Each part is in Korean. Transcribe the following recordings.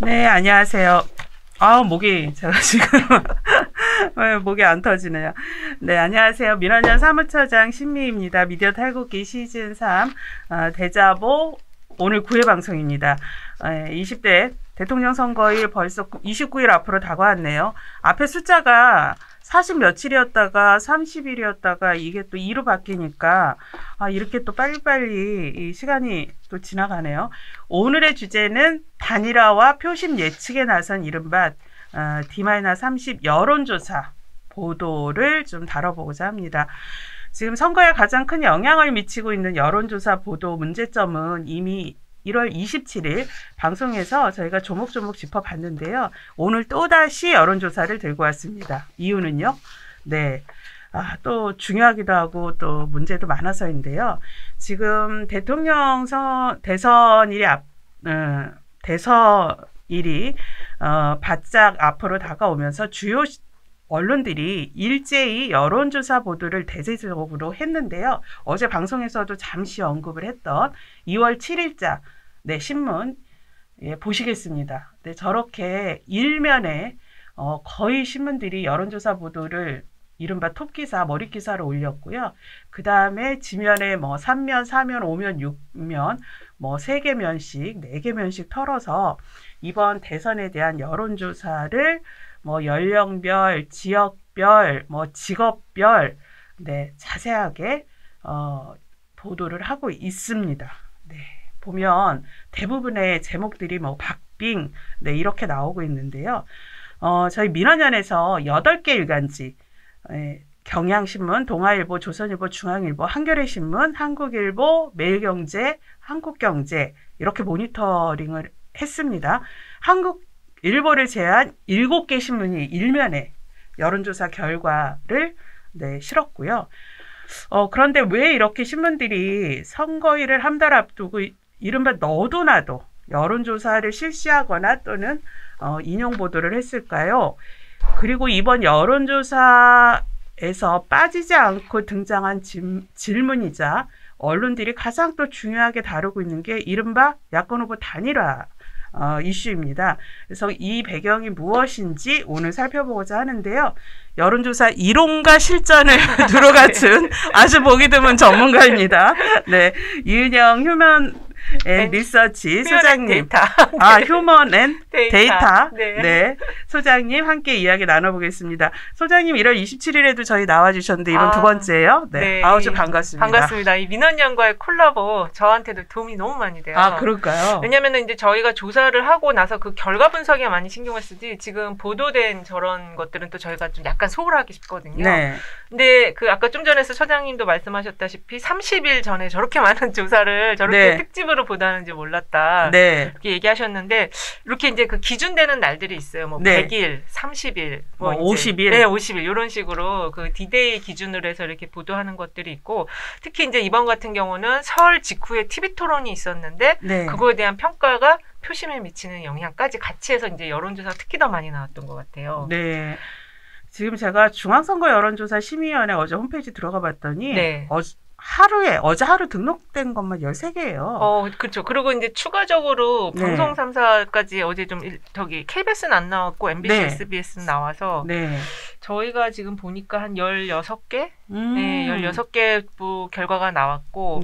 네, 안녕하세요. 목이 제가 지금 목이 안 터지네요. 네, 안녕하세요. 민원연 사무처장 신미입니다. 미디어 탈곡기 시즌 3 대자보 오늘 9회 방송입니다. 20대 대통령 선거일 벌써 29일 앞으로 다가왔네요. 앞에 숫자가 40 며칠이었다가 30일이었다가 이게 또 2로 바뀌니까 이렇게 또 빨리빨리 이 시간이 또 지나가네요. 오늘의 주제는 단일화와 표심 예측에 나선 이른바 D-30 여론조사 보도를 좀 다뤄보고자 합니다. 지금 선거에 가장 큰 영향을 미치고 있는 여론조사 보도 문제점은 이미 1월 27일 방송에서 저희가 조목조목 짚어봤는데요. 오늘 또다시 여론조사를 들고 왔습니다. 이유는요? 네. 또 중요하기도 하고 또 문제도 많아서인데요. 지금 대선일이 바짝 앞으로 다가오면서 주요 언론들이 일제히 여론조사 보도를 대대적으로 했는데요. 어제 방송에서도 잠시 언급을 했던 2월 7일자 신문 보시겠습니다. 네, 저렇게 일면에 거의 신문들이 여론조사 보도를 이른바 톱기사, 머릿기사로 올렸고요. 그 다음에 지면에 3면, 4면, 5면, 6면, 3개 면씩, 4개 면씩 털어서 이번 대선에 대한 여론조사를 연령별, 지역별, 직업별, 자세하게 보도를 하고 있습니다. 네, 보면 대부분의 제목들이 박빙, 이렇게 나오고 있는데요. 저희 민원연에서 8개 일간지, 경향신문, 동아일보, 조선일보, 중앙일보, 한겨레신문, 한국일보, 매일경제, 한국경제 이렇게 모니터링을 했습니다. 한국일보를 제한 7개 신문이 일면에 여론조사 결과를 실었고요. 그런데 왜 이렇게 신문들이 선거일을 한 달 앞두고 이른바 너도 나도 여론조사를 실시하거나 또는 인용 보도를 했을까요? 그리고 이번 여론조사에서 빠지지 않고 등장한 질문이자 언론들이 가장 또 중요하게 다루고 있는 게 이른바 야권 후보 단일화 이슈입니다. 그래서 이 배경이 무엇인지 오늘 살펴보고자 하는데요. 여론조사 이론과 실전을 두루 갖춘 아주 보기 드문 전문가입니다. 네, 이은영 휴먼 앤 리서치 소장님, 휴먼 앤 데이터, 소장님 함께 이야기 나눠보겠습니다. 소장님 1월 27일에도 저희 나와주셨는데 이번 두 번째예요. 좀 반갑습니다. 반갑습니다. 이 민원연과의 콜라보 저한테도 도움이 너무 많이 돼요. 그럴까요? 왜냐면은 이제 저희가 조사를 하고 나서 그 결과 분석에 많이 신경을 쓰지 지금 보도된 저런 것들은 또 저희가 좀 약간 소홀하기 싶거든요. 근데 아까 좀 전에 소장님도 말씀하셨다시피 30일 전에 저렇게 많은 조사를 저렇게 특집으로 보다는지 몰랐다. 이렇게 얘기하셨는데 이렇게 이제 그 기준되는 날들이 있어요. 100일, 30일, 50일, 50일 이런 식으로 그 D-Day 기준으로 해서 이렇게 보도하는 것들이 있고 특히 이제 이번 같은 경우는 설 직후에 TV 토론이 있었는데 그거에 대한 평가가 표심에 미치는 영향까지 같이 해서 이제 여론조사 특히 더 많이 나왔던 것 같아요. 네. 지금 제가 중앙선거 여론조사 심의위원회 어제 홈페이지 들어가 봤더니 어제 하루 등록된 것만 13개예요. 그렇죠. 그리고 이제 추가적으로 방송 3사까지 어제 좀 KBS는 안 나왔고 MBC, SBS는 나와서 저희가 지금 보니까 한 16개? 16개 결과가 나왔고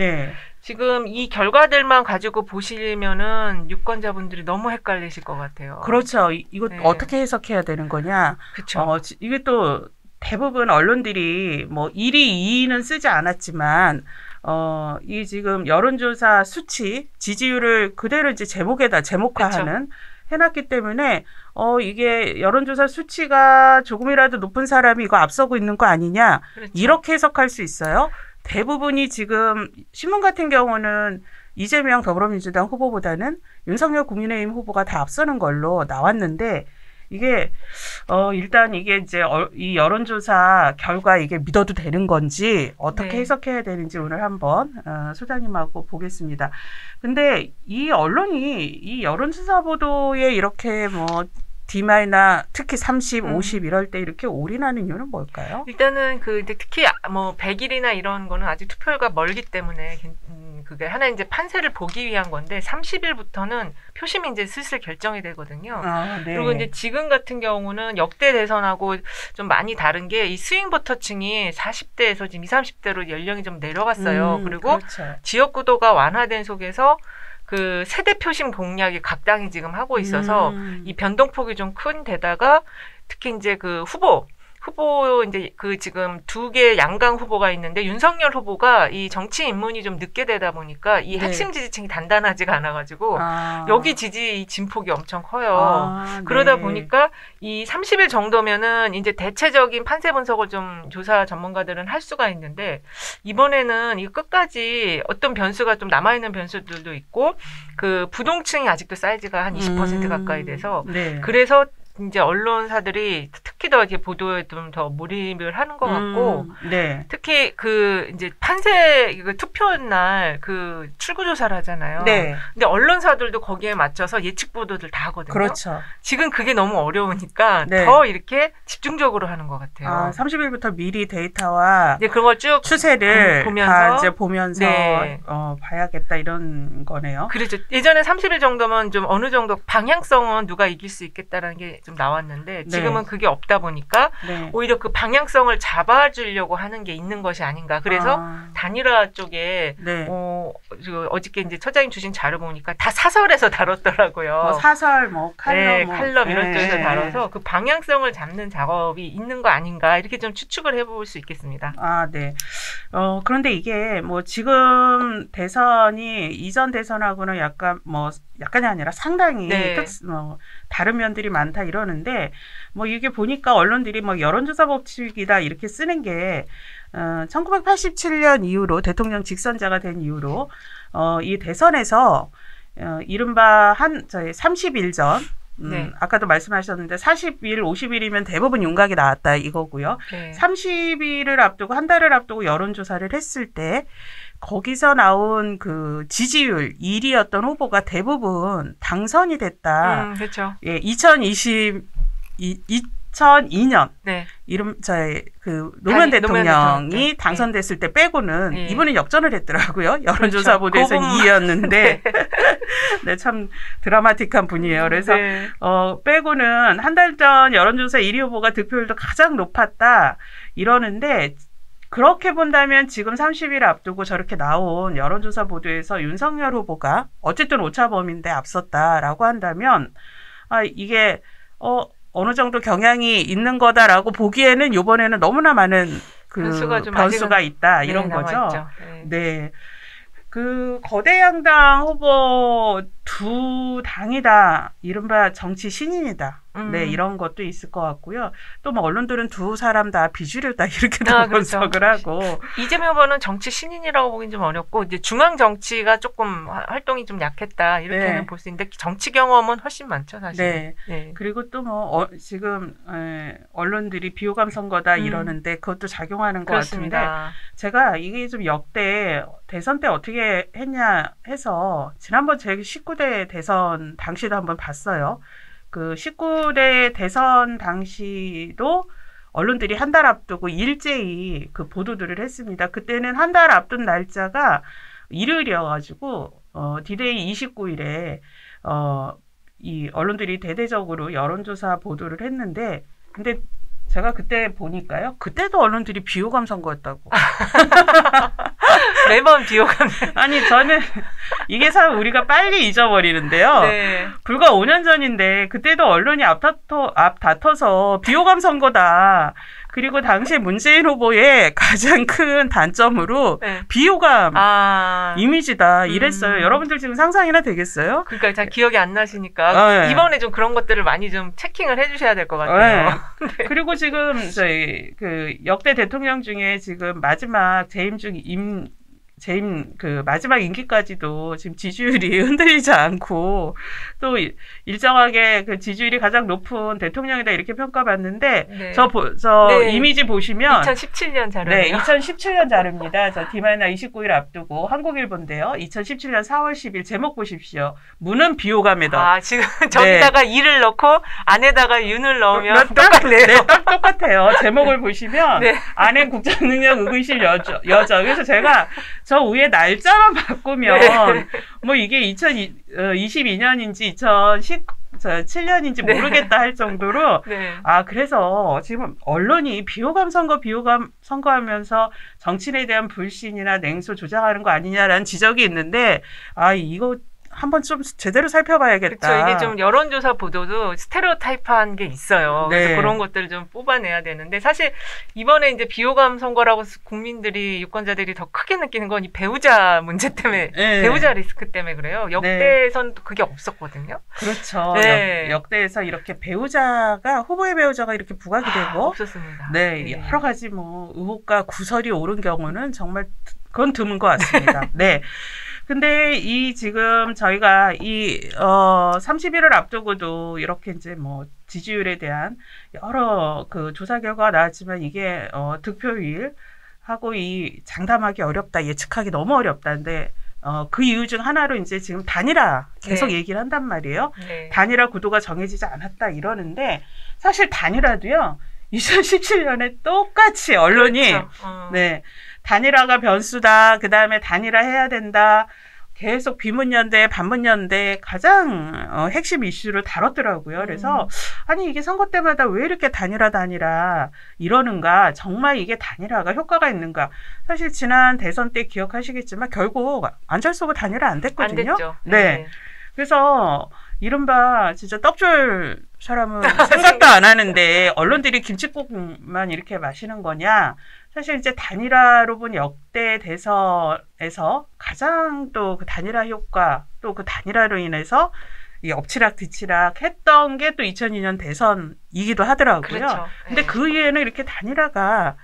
지금 이 결과들만 가지고 보시면은 유권자분들이 너무 헷갈리실 것 같아요. 그렇죠. 이거 어떻게 해석해야 되는 거냐? 그렇죠. 이게 또 대부분 언론들이 1위, 2위는 쓰지 않았지만 이 지금 여론조사 수치, 지지율을 그대로 이제 제목화하는 해놨기 때문에 이게 여론조사 수치가 조금이라도 높은 사람이 이거 앞서고 있는 거 아니냐 이렇게 해석할 수 있어요. 대부분이 지금 신문 같은 경우는 이재명 더불어민주당 후보보다는 윤석열 국민의힘 후보가 다 앞서는 걸로 나왔는데 이게 일단 이게 이제 이 여론조사 결과 이게 믿어도 되는 건지 어떻게 해석해야 되는지 오늘 한번 소장님하고 보겠습니다. 근데 이 언론이 이 여론조사 보도에 이렇게 D마이나 특히 30, 50 이럴 때 이렇게 올인하는 이유는 뭘까요? 일단은 특히 뭐 100일이나 이런 거는 아직 투표가 멀기 때문에 그게 하나 이제 판세를 보기 위한 건데 30일부터는 표심이 이제 슬슬 결정이 되거든요. 네. 그리고 이제 지금 같은 경우는 역대 대선하고 좀 많이 다른 게 이 스윙 보터층이 40대에서 지금 20, 30대로 연령이 좀 내려갔어요. 그리고 그렇죠. 지역구도가 완화된 속에서 그 세대 표심 공략이 각 당이 지금 하고 있어서 이 변동폭이 좀 큰 데다가 특히 이제 그 후보 이제 그 지금 두 개 양강 후보가 있는데 윤석열 후보가 이 정치 입문이 좀 늦게 되다 보니까 이 핵심 지지층이 단단하지가 않아가지고 여기 지지 진폭이 엄청 커요. 그러다 보니까 이 30일 정도면은 이제 대체적인 판세 분석을 좀 조사 전문가들은 할 수가 있는데 이번에는 이 끝까지 어떤 변수가 좀 남아있는 변수들도 있고 그 부동층이 아직도 사이즈가 한 20% 가까이 돼서 그래서 이제 언론사들이 특히 더 이렇게 보도에 좀 더 몰입을 하는 것 같고, 특히 그 이제 판세 그 투표 날 그 출구 조사를 하잖아요. 근데 언론사들도 거기에 맞춰서 예측 보도들 다 하거든요. 그렇죠. 지금 그게 너무 어려우니까 더 이렇게 집중적으로 하는 것 같아요. 30일부터 미리 데이터와 그런 걸 쭉 추세를 다 이제 보면서 봐야겠다 이런 거네요. 그렇죠. 예전에 30일 정도면 좀 어느 정도 방향성은 누가 이길 수 있겠다라는 게 좀 나왔는데 지금은 그게 없다 보니까 오히려 그 방향성을 잡아주려고 하는 게 있는 것이 아닌가. 그래서 단일화 쪽에 어저께 이제 처장님 주신 자료 보니까 다 사설에서 다뤘더라고요. 사설, 칼럼, 칼럼 이런 쪽에서 다뤄서 그 방향성을 잡는 작업이 있는 거 아닌가 이렇게 좀 추측을 해볼 수 있겠습니다. 네. 그런데 이게 뭐 지금 대선이 이전 대선하고는 약간이 아니라 상당히 다른 면들이 많다 이러는데 뭐 이게 보니까 언론들이 여론조사 법칙이다 이렇게 쓰는 게 1987년 이후로 대통령 직선제가 된 이후로 이 대선에서 이른바 30일 전 아까도 말씀하셨는데 40일, 50일이면 대부분 윤곽이 나왔다 이거고요. 30일을 앞두고 한 달을 앞두고 여론조사를 했을 때 거기서 나온 그 지지율 1위였던 후보가 대부분 당선이 됐다. 그렇죠. 2002년 노무현 대통령이 당선됐을 때 빼고는 이분은 역전을 했더라고요. 여론조사 보도에서 2위였는데 참 드라마틱한 분이에요. 그래서 빼고는 한 달 전 여론조사 1위 후보가 득표율도 가장 높았다 이러는데 그렇게 본다면 지금 30일 앞두고 저렇게 나온 여론조사 보도에서 윤석열 후보가 어쨌든 오차범위인데 앞섰다라고 한다면 이게 어느 정도 경향이 있는 거다라고 보기에는 이번에는 너무나 많은 변수가 있다 이런 거죠. 그 거대 양당 후보 두 당이 다 이른바 정치 신인이다. 이런 것도 있을 것 같고요. 또 언론들은 두 사람 다 비주류다 이렇게 분석을 하고 이재명 후보는 정치 신인이라고 보긴 좀 어렵고 이제 중앙 정치가 조금 활동이 좀 약했다 이렇게는 볼 수 있는데 정치 경험은 훨씬 많죠 사실. 그리고 또 지금 언론들이 비호감 선거다 이러는데 그것도 작용하는 것 같은데 제가 이게 좀 역대 대선 때 어떻게 했냐 해서 지난번 제 19대 대선 당시도 한번 봤어요. 그 19대 대선 당시도 언론들이 한 달 앞두고 일제히 그 보도들을 했습니다. 그때는 한 달 앞둔 날짜가 일요일이어가지고 D-Day 29일에 이 언론들이 대대적으로 여론조사 보도를 했는데 근데 제가 그때 보니까요. 그때도 언론들이 비호감 선거였다고. 매번 비호감. 아니 저는 이게 참 우리가 빨리 잊어버리는데요. 불과 5년 전인데 그때도 언론이 앞다퉈서 비호감 선거다. 그리고 당시 문재인 후보의 가장 큰 단점으로 비호감 이미지다 이랬어요. 여러분들 지금 상상이나 되겠어요? 그러니까 잘 기억이 안 나시니까 이번에 좀 그런 것들을 많이 좀 체킹을 해주셔야 될 것 같아요. 그리고 지금 저희 그 역대 대통령 중에 지금 마지막 재임 중 재임 그 마지막 임기까지도 지금 지지율이 흔들리지 않고 또 일정하게 그 지지율이 가장 높은 대통령이다 이렇게 평가받는데 네. 저 네. 이미지 보시면 2017년 자료예요. 네, 2017년 자료입니다. 저 D-29일 앞두고 한국일보인데요. 2017년 4월 10일 제목 보십시오. 문은 비호감이다. 아, 지금 저기다가 네. 이를 넣고 안에다가 윤을 넣으면 똑같네요. 네, 똑같아요. 제목을 보시면 네. 안에 국정능력 의구실 여저. 그래서 제가 저 위에 날짜만 바꾸면 네. 뭐 이게 2022년인지 2017년인지 모르겠다 할 정도로 네. 아 그래서 지금 언론이 비호감 선거하면서 정치인에 대한 불신이나 냉소 조장하는 거 아니냐라는 지적이 있는데 아 이거 한번 좀 제대로 살펴봐야겠다. 그렇죠. 이게 좀 여론조사 보도도 스테레오타입한 게 있어요. 네. 그래서 그런 것들을 좀 뽑아내야 되는데 사실 이번에 이제 비호감 선거라고 국민들이 유권자들이 더 크게 느끼는 건 이 배우자 문제 때문에 네. 배우자 리스크 때문에 그래요. 역대에선 그게 없었거든요. 그렇죠. 네. 역대에서 이렇게 배우자가 후보의 배우자가 이렇게 부각이 되고 없었습니다. 네, 여러 가지 뭐 의혹과 구설이 오른 경우는 정말 그건 드문 것 같습니다. 네. 근데 지금 저희가 30일을 앞두고도 이렇게 이제 뭐 지지율에 대한 여러 그 조사 결과가 나왔지만 이게 득표율하고 이 장담하기 어렵다, 예측하기 너무 어렵다는데 그 이유 중 하나로 이제 지금 단일화 계속 네. 얘기를 한단 말이에요. 네. 단일화 구도가 정해지지 않았다 이러는데 사실 단일화도요. 2017년에 똑같이 언론이 그렇죠. 네. 단일화가 변수다. 그다음에 단일화 해야 된다. 계속 비문연대, 반문연대 가장 핵심 이슈를 다뤘더라고요. 그래서 아니 이게 선거 때마다 왜 이렇게 단일화 이러는가? 정말 이게 단일화가 효과가 있는가? 사실 지난 대선 때 기억하시겠지만 결국 안철수 후보 단일화 안 됐거든요. 안 됐죠. 네. 그래서 이른바 진짜 떡줄 사람은 생각도 안 하는데 언론들이 김칫국만 이렇게 마시는 거냐? 사실 이제 단일화로 본 역대 대선에서 가장 또 그 단일화 효과 또 그 단일화로 인해서 이 엎치락 뒤치락 했던 게 또 2002년 대선이기도 하더라고요. 그렇죠. 근데 네. 그 이후에는 이렇게 단일화가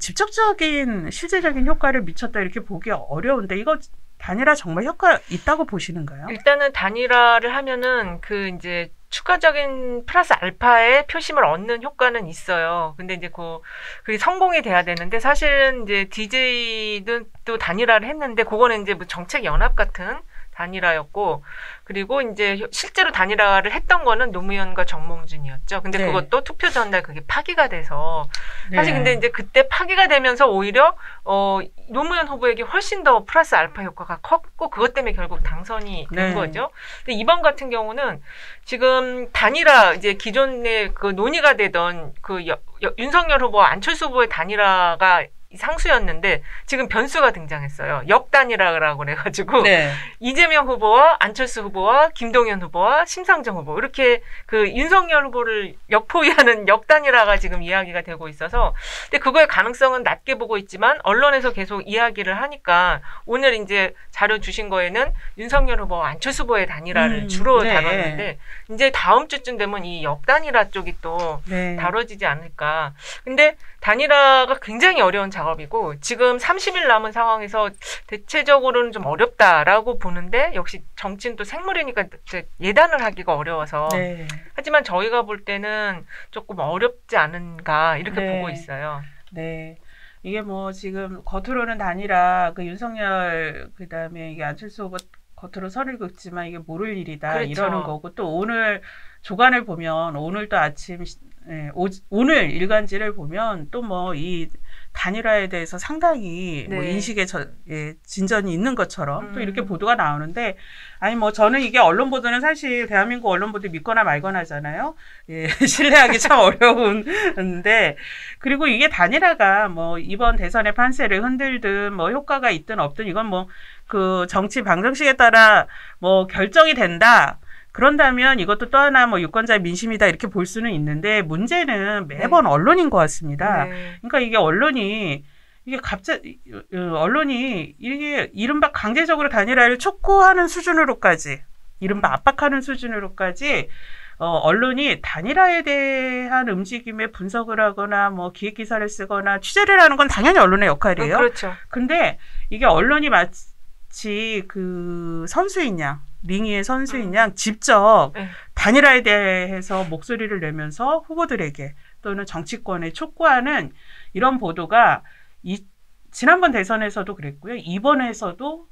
직접적인 실제적인 효과를 미쳤다 이렇게 보기 어려운데 이거 단일화 정말 효과 있다고 보시는가요? 일단은 단일화를 하면은 그 이제 추가적인 플러스 알파의 표심을 얻는 효과는 있어요. 근데 이제 그게 성공이 돼야 되는데 사실은 이제 DJ도 또 단일화를 했는데 그거는 이제 뭐 정책 연합 같은 단일화였고 그리고 이제 실제로 단일화를 했던 거는 노무현과 정몽준이었죠. 근데 네. 그것도 투표 전날 그게 파기가 돼서 사실 네. 근데 이제 그때 파기가 되면서 오히려 노무현 후보에게 훨씬 더 플러스 알파 효과가 컸고 그것 때문에 결국 당선이 된 네. 거죠. 근데 이번 같은 경우는 지금 단일화 이제 기존에 그 논의가 되던 그 윤석열 후보와 안철수 후보의 단일화가 상수였는데 지금 변수가 등장했어요. 역단일화라고 그래가지고 네. 이재명 후보와 안철수 후보와 김동연 후보와 심상정 후보 이렇게 그 윤석열 후보를 역포위하는 역단일화가 지금 이야기가 되고 있어서 근데 그거의 가능성은 낮게 보고 있지만 언론에서 계속 이야기를 하니까 오늘 이제 자료 주신 거에는 윤석열 후보와 안철수 후보의 단일화를 주로 네. 다뤘는데 이제 다음 주쯤 되면 이 역단일화 쪽이 또 네. 다뤄지지 않을까. 근데 단일화가 굉장히 어려운 작업이고 지금 30일 남은 상황에서 대체적으로는 좀 어렵다라고 보는데 역시 정치는 또 생물이니까 예단을 하기가 어려워서 네. 하지만 저희가 볼 때는 조금 어렵지 않은가 이렇게 네. 보고 있어요. 네. 이게 뭐 지금 겉으로는 단일화 그 윤석열 그다음에 이게 안철수 후보 겉으로 선을 긋지만 이게 모를 일이다 그렇죠. 이러는 거고 또 오늘 조간을 보면 오늘 또 아침 오늘 일간지를 보면 또 뭐 이 단일화에 대해서 상당히 네. 뭐 인식의 진전이 있는 것처럼 또 이렇게 보도가 나오는데 아니 뭐 저는 이게 언론 보도는 사실 대한민국 언론 보도 믿거나 말거나잖아요. 예, 신뢰하기 참 어려운데 그리고 이게 단일화가 뭐 이번 대선의 판세를 흔들든 뭐 효과가 있든 없든 이건 뭐 그 정치 방정식에 따라 뭐 결정이 된다. 그런다면 이것도 또 하나 뭐 유권자의 민심이다 이렇게 볼 수는 있는데 문제는 매번 네. 언론인 것 같습니다. 네. 그러니까 이게 언론이 이게 이른바 강제적으로 단일화를 촉구하는 수준으로까지 이른바 압박하는 수준으로까지 언론이 단일화에 대한 움직임에 분석을 하거나 뭐 기획 기사를 쓰거나 취재를 하는 건 당연히 언론의 역할이에요. 그렇죠. 근데 이게 언론이 마치 그 선수인 양, 링 위의 선수인 양 직접 단일화에 대해서 목소리를 내면서 후보들에게 또는 정치권에 촉구하는 이런 보도가 지난번 대선에서도 그랬고요. 이번에서도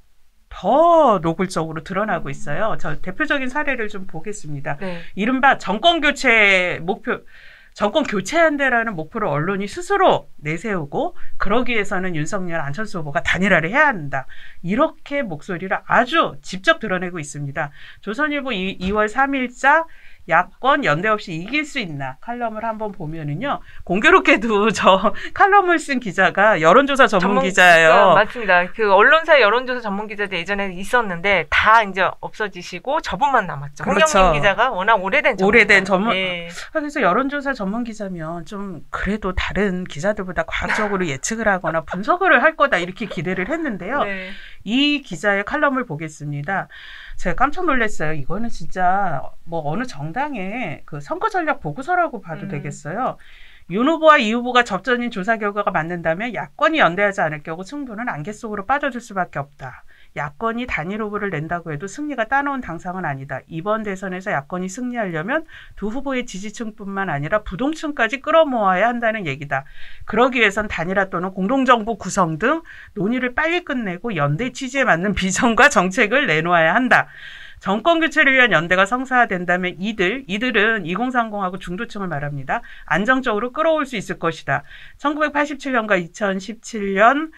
더 노골적으로 드러나고 있어요. 저 대표적인 사례를 좀 보겠습니다. 네. 이른바 정권 교체한다라는 목표를 언론이 스스로 내세우고 그러기 위해서는 윤석열, 안철수 후보가 단일화를 해야 한다. 이렇게 목소리를 아주 직접 드러내고 있습니다. 조선일보 2월 3일자 야권 연대 없이 이길 수 있나 칼럼을 한번 보면은요. 공교롭게도 저 칼럼을 쓴 기자가 여론조사 전문 기자예요. 맞습니다. 그 언론사 여론조사 전문 기자도 예전에 있었는데 다 이제 없어지시고 저분만 남았죠. 그렇죠. 홍영민 기자가 워낙 오래된 전문. 네. 그래서 여론조사 전문 기자면 좀 그래도 다른 기자들보다 과학적으로 예측을 하거나 분석을 할 거다 이렇게 기대를 했는데요. 네. 이 기자의 칼럼을 보겠습니다. 제가 깜짝 놀랐어요. 이거는 진짜 뭐 어느 정당의 그 선거 전략 보고서라고 봐도 되겠어요. 윤 후보와 이 후보가 접전인 조사 결과가 맞는다면 야권이 연대하지 않을 경우 승부는 안개 속으로 빠져들 수밖에 없다. 야권이 단일 후보를 낸다고 해도 승리가 따놓은 당상은 아니다. 이번 대선에서 야권이 승리하려면 두 후보의 지지층뿐만 아니라 부동층까지 끌어모아야 한다는 얘기다. 그러기 위해선 단일화 또는 공동정부 구성 등 논의를 빨리 끝내고 연대 취지에 맞는 비전과 정책을 내놓아야 한다. 정권 교체를 위한 연대가 성사된다면 이들은 2030하고 중도층을 말합니다. 안정적으로 끌어올 수 있을 것이다. 1987년과 2017년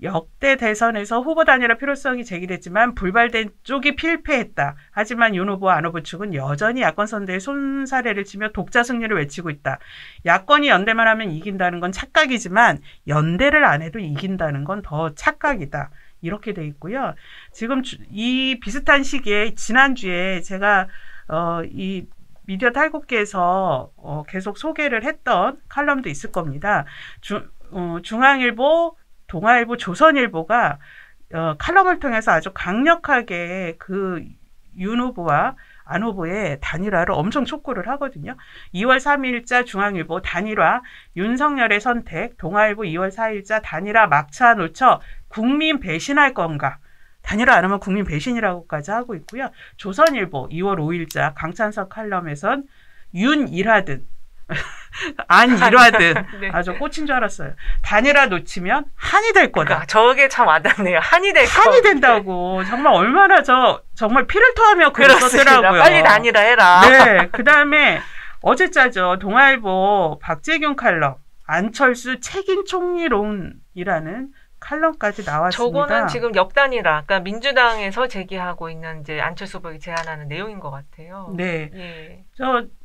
역대 대선에서 후보 단일화 필요성이 제기됐지만 불발된 쪽이 필패했다. 하지만 윤 후보와 안 후보 측은 여전히 야권 선대의 손사래를 치며 독자 승리를 외치고 있다. 야권이 연대만 하면 이긴다는 건 착각이지만 연대를 안 해도 이긴다는 건 더 착각이다. 이렇게 돼 있고요. 지금 이 비슷한 시기에 지난주에 제가 이 미디어 탈곡기에서 계속 소개를 했던 칼럼도 있을 겁니다. 중앙일보, 동아일보, 조선일보가 칼럼을 통해서 아주 강력하게 그 윤 후보와 안 후보의 단일화를 엄청 촉구를 하거든요. 2월 3일자 중앙일보 단일화 윤석열의 선택, 동아일보 2월 4일자 단일화 막차 놓쳐 국민 배신할 건가? 단일화 안 하면 국민 배신이라고까지 하고 있고요. 조선일보 2월 5일자 강찬석 칼럼에선 윤 일하듯 안 일하듯 네. 아주 꽂힌 줄 알았어요. 단일화 놓치면 한이 될 거다. 그러니까 저게 참 와닿네요. 한이 된다고. 정말 얼마나 정말 피를 토하며 글을 썼더라고요. 빨리 단일화 해라. 네. 그다음에 어제자죠. 동아일보 박재균 칼럼 안철수 책임 총리론이라는 칼럼까지 나왔습니다. 저거는 지금 역단일화, 그러니까 민주당에서 제기하고 있는 이제 안철수 후보가 제안하는 내용인 것 같아요. 네. 예.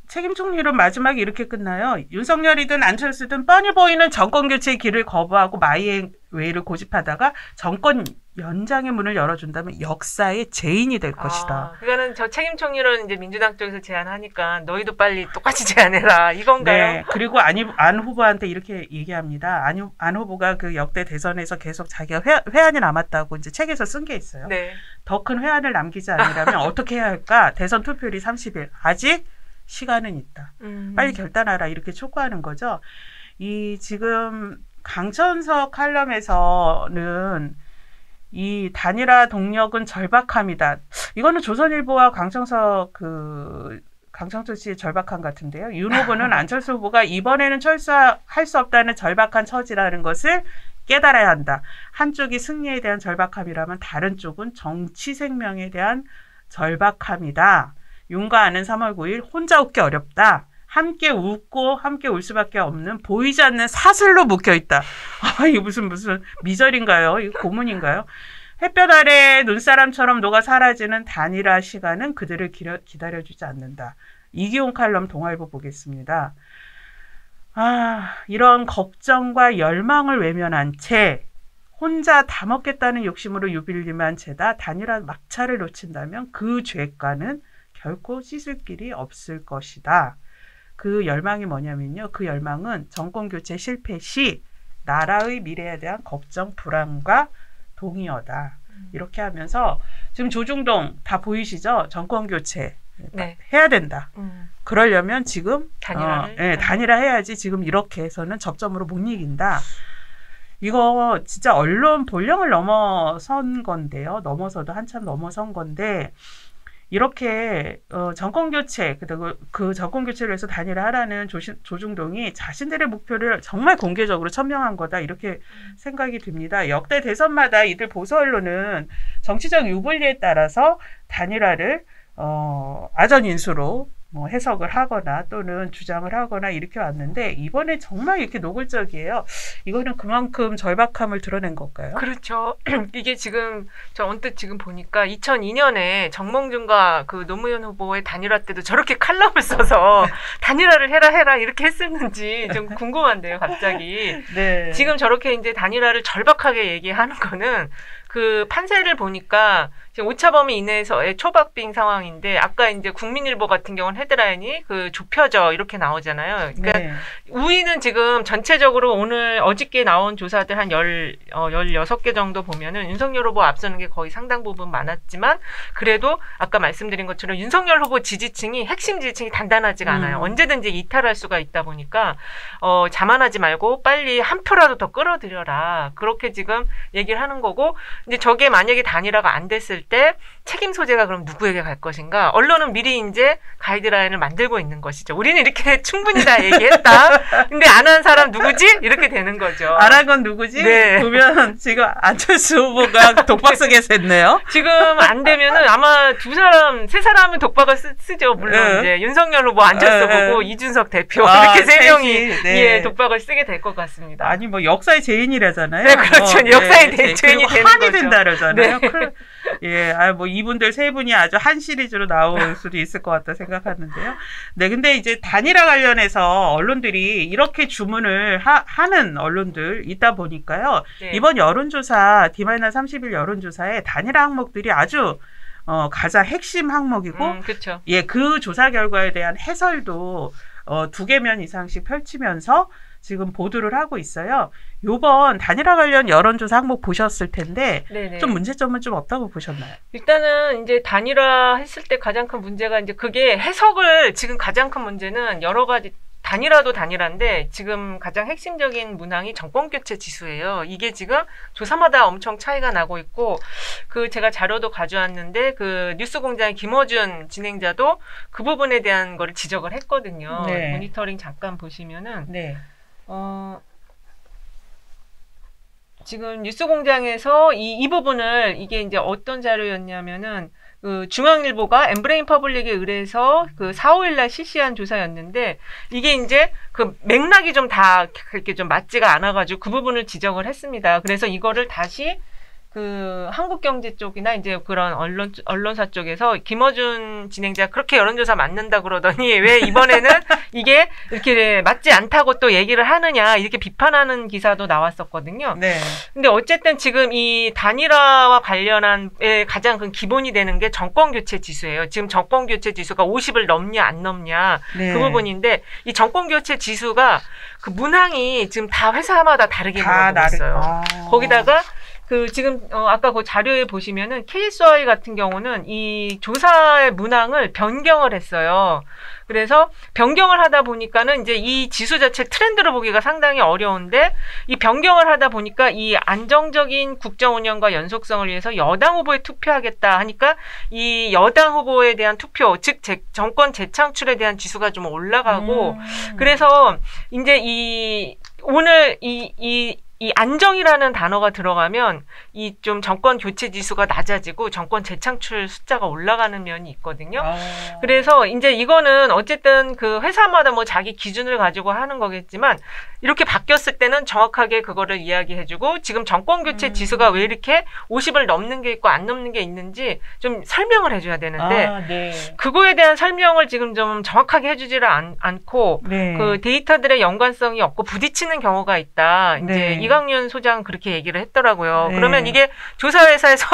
책임 총리론 마지막에 이렇게 끝나요. 윤석열이든 안철수든 뻔히 보이는 정권 교체의 길을 거부하고 마이웨이를 고집하다가 정권 연장의 문을 열어준다면 역사의 죄인이 될 것이다. 그러니까는 저 책임 총리론 이제 민주당 쪽에서 제안하니까 너희도 빨리 똑같이 제안해라 이건가요? 네. 그리고 안 후보한테 이렇게 얘기합니다. 안 후보가 그 역대 대선에서 계속 자기가 회한이 남았다고 이제 책에서 쓴 게 있어요. 네. 더 큰 회한을 남기지 않으려면 어떻게 해야 할까? 대선 투표율이 30일. 아직 시간은 있다. 빨리 결단하라 이렇게 촉구하는 거죠. 이 지금 강천석 칼럼에서는 이 단일화 동력은 절박함이다. 이거는 조선일보와 강천석 씨의 절박함 같은데요. 윤 후보는 안철수 후보가 이번에는 철수할 수 없다는 절박한 처지라는 것을 깨달아야 한다. 한쪽이 승리에 대한 절박함이라면 다른 쪽은 정치 생명에 대한 절박함이다. 윤과 아는 3월 9일 혼자 웃기 어렵다. 함께 웃고 함께 울 수밖에 없는 보이지 않는 사슬로 묶여있다. 이거 무슨 미절인가요? 이거 고문인가요? 햇볕 아래 눈사람처럼 녹아 사라지는 단일화 시간은 그들을 기다려주지 않는다. 이기훈 칼럼 동아일보 보겠습니다. 이런 걱정과 열망을 외면한 채 혼자 다 먹겠다는 욕심으로 유빌림한 채다 단일화 막차를 놓친다면 그 죄가는 결코 씻을 길이 없을 것이다. 그 열망이 뭐냐면요. 그 열망은 정권교체 실패 시 나라의 미래에 대한 걱정, 불안과 동의어다. 이렇게 하면서 지금 조중동 다 보이시죠? 정권교체 네. 해야 된다. 그러려면 지금 단일화 해야지 지금 이렇게 해서는 접점으로 못 이긴다. 이거 진짜 언론 본령을 넘어선 건데요. 넘어서도 한참 넘어선 건데 이렇게 정권 교체 그 정권 교체를 해서 단일화하라는 조중동이 자신들의 목표를 정말 공개적으로 천명한 거다 이렇게 생각이 듭니다. 역대 대선마다 이들 보수 언론은 정치적 유불리에 따라서 단일화를 아전 인수로 해석을 하거나 또는 주장을 하거나 이렇게 왔는데 이번에 정말 이렇게 노골적이에요. 이거는 그만큼 절박함을 드러낸 걸까요? 그렇죠. 이게 지금 저 언뜻 지금 보니까 2002년에 정몽준과 그 노무현 후보의 단일화 때도 저렇게 칼럼을 써서 단일화를 해라 이렇게 했었는지 좀 궁금한데요, 갑자기. 네. 지금 저렇게 이제 단일화를 절박하게 얘기하는 거는 그 판세를 보니까 지금 오차범위 이내에서의 초박빙 상황인데 아까 이제 국민일보 같은 경우는 헤드라인이 그 좁혀져 이렇게 나오잖아요. 그러니까 네. 우위는 지금 전체적으로 오늘 어저께 나온 조사들 한 16개 정도 보면은 윤석열 후보 앞서는 게 거의 상당 부분 많았지만 그래도 아까 말씀드린 것처럼 윤석열 후보 지지층이 핵심 지지층이 단단하지가 않아요. 언제든지 이탈할 수가 있다 보니까 자만하지 말고 빨리 한 표라도 더 끌어들여라. 그렇게 지금 얘기를 하는 거고 이제 저게 만약에 단일화가 안 됐을 때 책임 소재가 그럼 누구에게 갈 것인가? 언론은 미리 이제 가이드라인을 만들고 있는 것이죠. 우리는 이렇게 충분히 다 얘기했다. 근데 안 한 사람 누구지? 이렇게 되는 거죠. 안 한 건 누구지? 네. 보면 지금 안철수 후보가 독박 쓰게 됐네요. 지금 안 되면은 아마 세 사람은 독박을 쓰죠. 물론 이제 윤석열 후보, 안철수 후보, 이준석 대표 이렇게 세 명이 예, 독박을 쓰게 될 것 같습니다. 아니 뭐 역사의 죄인이라잖아요. 네, 그렇죠. 역사의 죄인이 되는 한이 거죠. 된다 그러잖아요. 네. 예, 뭐 이분들 세 분이 아주 한 시리즈로 나올 수도 있을 것 같다 생각하는데요. 네, 근데 이제 단일화 관련해서 언론들이 이렇게 주문을 하는 언론들 있다 보니까요. 네. 이번 여론조사 D-30일 여론조사에 단일화 항목들이 아주 가장 핵심 항목이고, 그렇죠. 예, 그 조사 결과에 대한 해설도 2개면 이상씩 펼치면서 지금 보도를 하고 있어요. 요번 단일화 관련 여론조사 항목 보셨을 텐데 네네. 좀 문제점은 좀 없다고 보셨나요? 일단은 이제 단일화 했을 때 가장 큰 문제가 이제 그게 해석을 지금 가장 큰 문제는 여러 가지 단일화도 단일화인데 지금 가장 핵심적인 문항이 정권교체 지수예요. 이게 지금 조사마다 엄청 차이가 나고 있고 그 제가 자료도 가져왔는데 그 뉴스공장의 김어준 진행자도 그 부분에 대한 거를 지적을 했거든요. 네. 모니터링 잠깐 보시면은 네. 지금 뉴스공장에서 이 부분을 이게 이제 어떤 자료였냐면은 그 중앙일보가 엠브레인 퍼블릭에 의뢰해서 그 4, 5일날 실시한 조사였는데 이게 이제 그 맥락이 좀 다 그렇게 좀 맞지가 않아가지고 그 부분을 지적을 했습니다. 그래서 이거를 다시 그 한국경제 쪽이나 이제 그런 언론사 쪽에서 김어준 진행자 그렇게 여론조사 맞는다 그러더니 왜 이번에는 이게 이렇게 맞지 않다고 또 얘기를 하느냐 이렇게 비판하는 기사도 나왔었거든요. 네. 근데 어쨌든 지금 이 단일화와 관련한 가장 큰 기본이 되는 게 정권교체 지수예요. 지금 정권교체 지수가 50을 넘냐 안 넘냐 네. 그 부분인데 이 정권교체 지수가 그 문항이 지금 다 회사마다 다르게 물어보고 있어요. 거기다가 그 지금 아까 그 자료에 보시면은 KSI 같은 경우는 이 조사의 문항을 변경을 했어요. 그래서 변경을 하다 보니까는 이제 이 지수 자체 트렌드를 보기가 상당히 어려운데 이 변경을 하다 보니까 이 안정적인 국정 운영과 연속성을 위해서 여당 후보에 투표하겠다 하니까 이 여당 후보에 대한 투표, 즉 정권 재창출에 대한 지수가 좀 올라가고 그래서 이제 오늘 이 안정이라는 단어가 들어가면 이 좀 정권 교체 지수가 낮아지고 정권 재창출 숫자가 올라가는 면이 있거든요. 그래서 이제 이거는 어쨌든 그 회사마다 뭐 자기 기준을 가지고 하는 거겠지만 이렇게 바뀌었을 때는 정확하게 그거를 이야기해주고 지금 정권 교체 지수가 왜 이렇게 50을 넘는 게 있고 안 넘는 게 있는지 좀 설명을 해줘야 되는데 네. 그거에 대한 설명을 지금 좀 정확하게 해주지를 않고 네. 그 데이터들의 연관성이 없고 부딪히는 경우가 있다. 이제 네. 이강윤 소장 그렇게 얘기를 했더라고요. 네. 그러면 이게 조사회사에서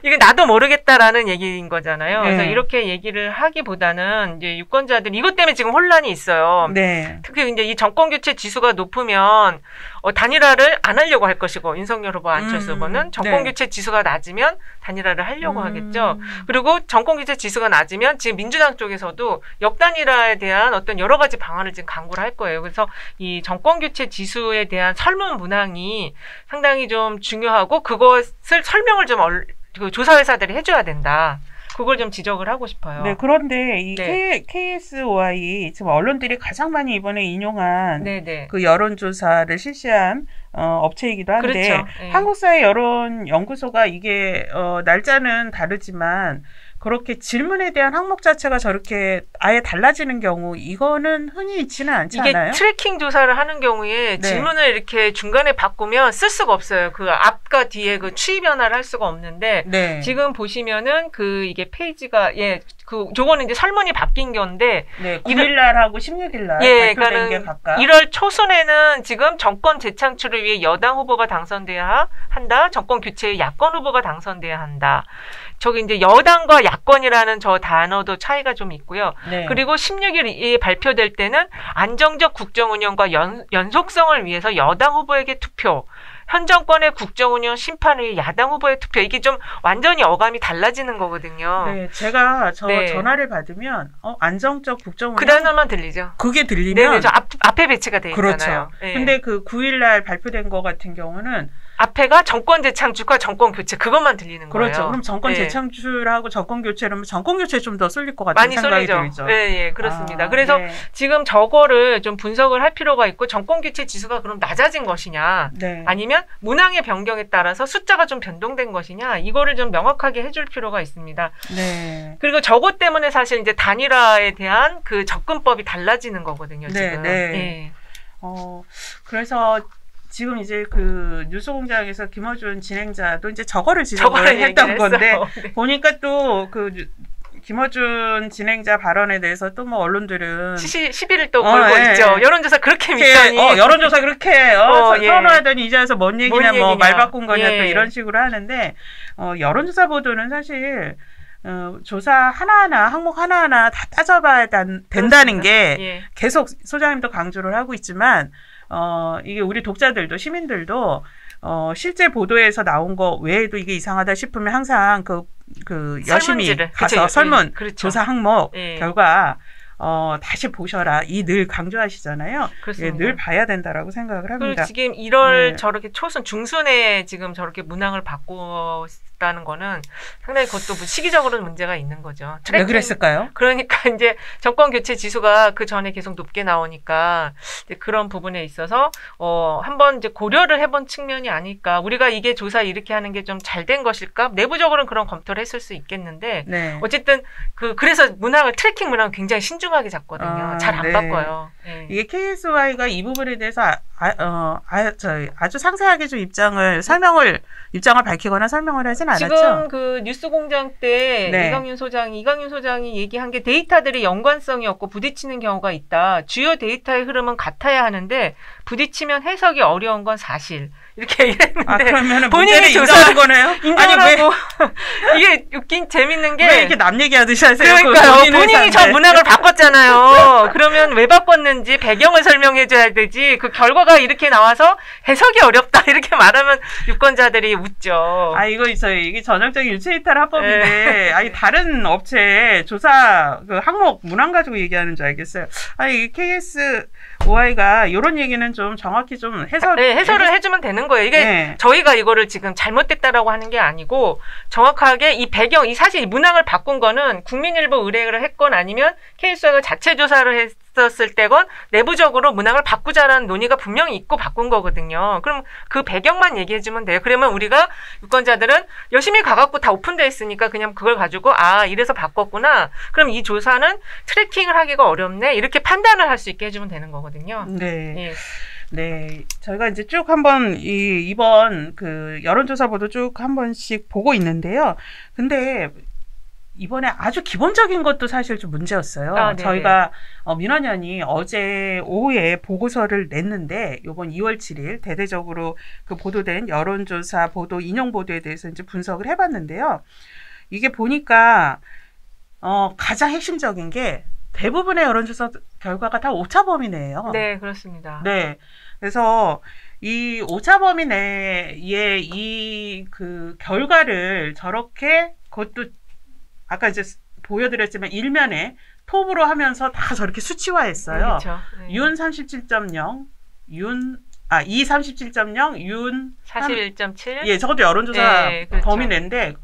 이게 나도 모르겠다라는 얘기인 거잖아요. 네. 그래서 이렇게 얘기를 하기보다는 이제 유권자들 이것 때문에 지금 혼란이 있어요. 네. 특히 이제 이 정권 교체 지수가 높으면 단일화를 안 하려고 할 것이고 윤석열 후보, 안철수 후보는 정권교체 지수가 낮으면 단일화를 하려고 하겠죠. 그리고 정권교체 지수가 낮으면 지금 민주당 쪽에서도 역단일화에 대한 어떤 여러 가지 방안을 지금 강구를 할 거예요. 그래서 이 정권교체 지수에 대한 설문 문항이 상당히 좀 중요하고 그것을 설명을 좀 그 조사회사들이 해줘야 된다. 그걸 좀 지적을 하고 싶어요. 네, 그런데 이 KSOI 지금 언론들이 가장 많이 이번에 인용한 그 여론조사를 실시한 업체이기도 한데 그렇죠. 한국사회 여론연구소가 이게 날짜는 다르지만 그렇게 질문에 대한 항목 자체가 저렇게 아예 달라지는 경우 이거는 흔히 있지는 않지 않아요? 이게 트래킹 조사를 하는 경우에 질문을 이렇게 중간에 바꾸면 쓸 수가 없어요. 그 앞과 뒤에 그 추이 변화를 할 수가 없는데 지금 보시면은 그 이게 페이지가 저거는 이제 설문이 바뀐 건데 9일 날하고 16일 날 발표된 게 각각 1월 초순에는 지금 정권 재창출을 위해 여당 후보가 당선돼야 한다. 정권 교체에 야권 후보가 당선돼야 한다. 저기 이제 여당과 야권이라는 저 단어도 차이가 좀 있고요. 그리고 16일에 발표될 때는 안정적 국정 운영과 연속성을 위해서 여당 후보에게 투표. 현 정권의 국정운영 심판을 위해 야당 후보의 투표. 이게 좀 완전히 어감이 달라지는 거거든요. 네, 제가 전화를 받으면 안정적 국정운영 그 단어만 들리죠. 그게 들리면 저 앞에 배치가 돼 있잖아요. 그렇죠. 근데 그 9일 날 발표된 거 같은 경우는 앞에가 정권 재창출과 정권 교체 그것만 들리는 거예요. 그렇죠. 그럼 정권 재창출하고 정권 교체라면 정권 교체에 좀 더 쏠릴 것 같은 생각이 들죠. 네, 그렇습니다. 그래서 지금 저거를 좀 분석을 할 필요가 있고 정권 교체 지수가 그럼 낮아진 것이냐 아니면 문항의 변경에 따라서 숫자가 좀 변동된 것이냐 이거를 좀 명확하게 해줄 필요가 있습니다. 그리고 저것 때문에 사실 이제 단일화에 대한 그 접근법이 달라지는 거거든요. 지금. 그래서 지금 이제 그 뉴스공장에서 김어준 진행자도 이제 저거를 지적을 했던 건데 보니까 또 그 김어준 진행자 발언에 대해서 또 뭐 언론들은 시비를 또 걸고 있죠. 여론조사 그렇게 믿더니 여론조사 그렇게 선호하더니 이제 와서 뭔 얘기냐 뭐 말 바꾼 거냐 또 이런 식으로 하는데 여론조사 보도는 사실 조사 하나하나 항목 하나하나 다 따져봐야 된다는 게 계속 소장님도 강조를 하고 있지만 이게 우리 독자들도 시민들도 실제 보도에서 나온 거 외에도 이게 이상하다 싶으면 항상 그 열심히 가서 설문 조사 항목 결과 다시 보셔라. 이 늘 강조하시잖아요. 늘 봐야 된다라고 생각을 합니다. 그리고 지금 1월 저렇게 초순 중순에 지금 저렇게 문항을 바꿨다는 거는 상당히 그것도 시기적으로는 문제가 있는 거죠. 왜 그랬을까요? 그러니까 이제 정권 교체 지수가 그 전에 계속 높게 나오니까 이제 그런 부분에 있어서 한번 이제 고려를 해본 측면이 아닐까. 우리가 이게 조사 이렇게 하는 게 좀 잘 된 것일까? 내부적으로는 그런 검토를 했을 수 있겠는데 어쨌든 그래서 문항을 트래킹 문항을 굉장히 신중하게 잡거든요. 잘 안 바꿔요. 이게 KSY가 이 부분에 대해서 아주 상세하게 좀 입장을 밝히거나 설명을 하진 않았죠. 지금 그 뉴스공장 때 이강윤 소장이 얘기한 게 데이터들이 연관성이 없고 부딪히는 경우가 있다. 주요 데이터의 흐름은 같아야 하는데 부딪히면 해석이 어려운 건 사실. 이렇게 얘기했는데 그러면 본인이 인정한 거네요? 인정하고 이게 웃긴 재밌는 게 왜 이렇게 남 얘기하듯이 하세요? 그러니까요. 본인이 저 문항을 바꿨잖아요. 그러면 왜 바꿨는지 배경을 설명해줘야 되지. 그 결과가 이렇게 나와서 해석이 어렵다 이렇게 말하면 유권자들이 웃죠. 이거 있어요. 이게 전형적인 유체이탈 합법인데 다른 업체 조사 그 항목 문항 가지고 얘기하는 줄 알겠어요. 이게 KSOI가 이런 얘기는 좀 정확히 좀 해설을 해주면 되는 거예요. 이게 저희가 이거를 지금 잘못됐다라고 하는 게 아니고 정확하게 이 배경, 사실 이 문항을 바꾼 거는 국민일보 의뢰를 했건 아니면 KSOI가 자체 조사를 했었을 때건 내부적으로 문항을 바꾸자라는 논의가 분명히 있고 바꾼 거거든요. 그럼 그 배경만 얘기해주면 돼요. 그러면 우리가 유권자들은 열심히 가갖고 다 오픈되어 있으니까 그냥 그걸 가지고 이래서 바꿨구나. 그럼 이 조사는 트래킹을 하기가 어렵네. 이렇게 판단을 할 수 있게 해주면 되는 거거든요. 저희가 이제 쭉 한번 이번 그 여론조사 보도 쭉 한 번씩 보고 있는데요. 근데 이번에 아주 기본적인 것도 사실 좀 문제였어요. 저희가 민원연이 어제 오후에 보고서를 냈는데 이번 2월 7일 대대적으로 그 보도된 여론조사 보도 인용 보도에 대해서 이제 분석을 해봤는데요. 이게 보니까 가장 핵심적인 게 대부분의 여론조사 결과가 다 오차 범위 내예요. 네, 그렇습니다. 그래서 이 오차범위 내에 이 그 결과를 저렇게 그것도 아까 이제 보여드렸지만 일면에 톱으로 하면서 다 저렇게 수치화했어요. 그렇죠. 윤 37.0, 이 37.0, 윤 41.7. 예, 저것도 여론조사 그렇죠. 범위 내인데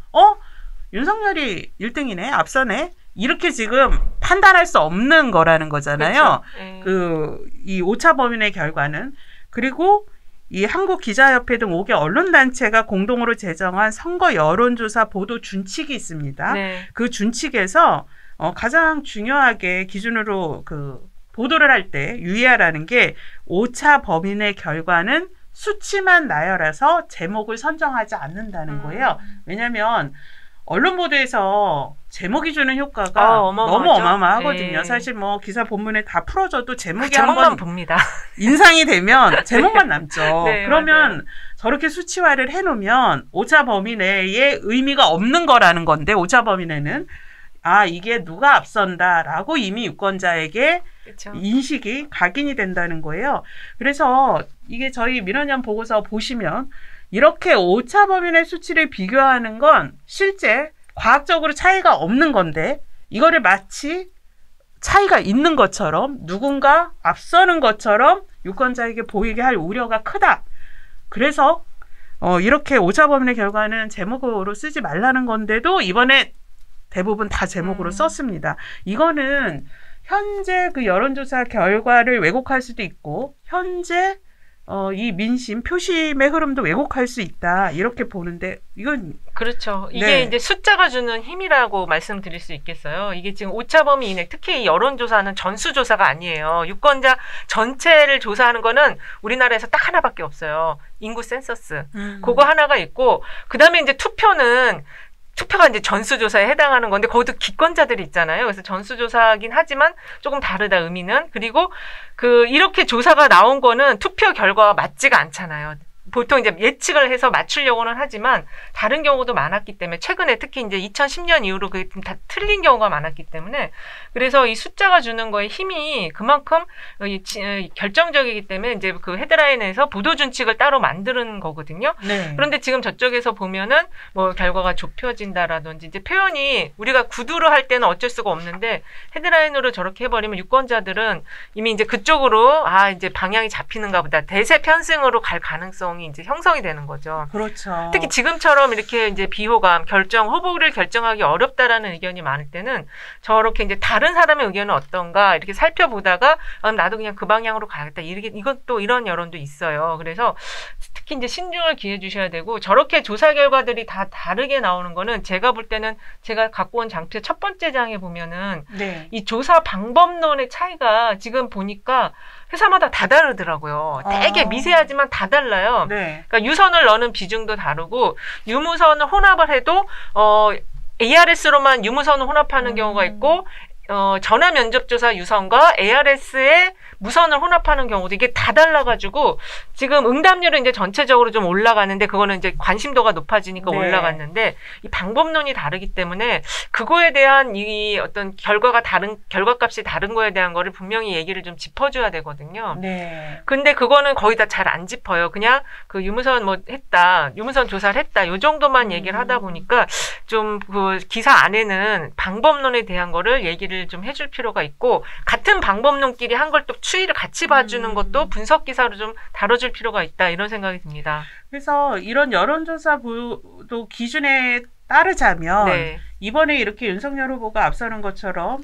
윤석열이 1등이네, 앞서네. 이렇게 지금 판단할 수 없는 거라는 거잖아요. 그렇죠. 이 오차 범위 내 결과는. 그리고 이 한국기자협회 등 5개 언론단체가 공동으로 제정한 선거 여론조사 보도 준칙이 있습니다. 네. 그 준칙에서 가장 중요하게 기준으로 그 보도를 할 때 유의하라는 게 오차 범위 내 결과는 수치만 나열해서 제목을 선정하지 않는다는 거예요. 왜냐하면 언론 보도에서 제목이 주는 효과가 너무 어마어마하거든요. 네. 사실 뭐 기사 본문에 다 풀어줘도 제목이 제목만 봅니다. 인상이 되면 제목만 남죠. 네, 그러면 맞아요. 저렇게 수치화를 해놓으면 오차 범위 내에 의미가 없는 거라는 건데, 오차 범위 내는 이게 누가 앞선다라고 이미 유권자에게 그쵸. 인식이 각인이 된다는 거예요. 그래서 이게 저희 민원연 보고서 보시면 이렇게 오차 범위 내 수치를 비교하는 건 실제 과학적으로 차이가 없는 건데, 이거를 마치 차이가 있는 것처럼 누군가 앞서는 것처럼 유권자에게 보이게 할 우려가 크다. 그래서 이렇게 오차 범위 내 결과는 제목으로 쓰지 말라는 건데도 이번에 대부분 다 제목으로 썼습니다. 이거는 현재 그 여론조사 결과를 왜곡할 수도 있고, 현재 이 민심, 표심의 흐름도 왜곡할 수 있다. 이렇게 보는데, 이건. 그렇죠. 이게 네. 이제 숫자가 주는 힘이라고 말씀드릴 수 있겠어요. 이게 지금 오차 범위 이내, 특히 이 여론조사는 전수조사가 아니에요. 유권자 전체를 조사하는 거는 우리나라에서 딱 하나밖에 없어요. 인구 센서스. 그거 하나가 있고, 그 다음에 이제 투표가 이제 전수조사에 해당하는 건데, 거기도 기권자들이 있잖아요. 그래서 전수조사긴 하지만 조금 다르다, 의미는. 그리고 이렇게 조사가 나온 거는 투표 결과와 맞지가 않잖아요. 보통 이제 예측을 해서 맞추려고는 하지만 다른 경우도 많았기 때문에, 최근에 특히 이제 2010년 이후로 그게 다 틀린 경우가 많았기 때문에, 그래서 이 숫자가 주는 거에 힘이 그만큼 결정적이기 때문에 이제 그 헤드라인에서 보도 준칙을 따로 만드는 거거든요. 네. 그런데 지금 저쪽에서 보면은 뭐 결과가 좁혀진다라든지 이제 표현이 우리가 구두로 할 때는 어쩔 수가 없는데, 헤드라인으로 저렇게 해버리면 유권자들은 이미 이제 그쪽으로 이제 방향이 잡히는가 보다, 대세 편승으로 갈 가능성이 이제 형성이 되는 거죠. 그렇죠. 특히 지금처럼 이렇게 이제 비호감, 후보를 결정하기 어렵다라는 의견이 많을 때는 저렇게 이제 다른 사람의 의견은 어떤가 이렇게 살펴보다가 나도 그냥 그 방향으로 가야겠다. 이것도 이런 여론도 있어요. 그래서 특히 이제 신중을 기해 주셔야 되고, 저렇게 조사 결과들이 다 다르게 나오는 거는 제가 볼 때는, 제가 갖고 온 장표의 첫 번째 장에 보면은 네. 이 조사 방법론의 차이가 지금 보니까 회사마다 다 다르더라고요. 되게 미세하지만 다 달라요. 네. 그러니까 유선을 넣는 비중도 다르고, 유무선을 혼합을 해도 ARS로만 유무선을 혼합하는 경우가 있고, 전화 면접조사 유선과 ARS의 무선을 혼합하는 경우도 이게 다 달라가지고, 지금 응답률은 이제 전체적으로 좀 올라가는데, 그거는 이제 관심도가 높아지니까 네. 올라갔는데, 이 방법론이 다르기 때문에 그거에 대한 이 어떤 결과값이 다른 거에 대한 거를 분명히 얘기를 좀 짚어줘야 되거든요. 네. 근데 그거는 거의 다 잘 안 짚어요. 그냥 그 유무선 유무선 조사를 했다, 요 정도만 얘기를 하다 보니까 좀 그 기사 안에는 방법론에 대한 거를 얘기를 좀 해줄 필요가 있고, 같은 방법론끼리 한 걸 또 추이를 같이 봐주는 것도 분석 기사로 좀 다뤄줄 필요가 있다, 이런 생각이 듭니다. 그래서 이런 여론조사 보도 기준에 따르자면 네. 이번에 이렇게 윤석열 후보가 앞서는 것처럼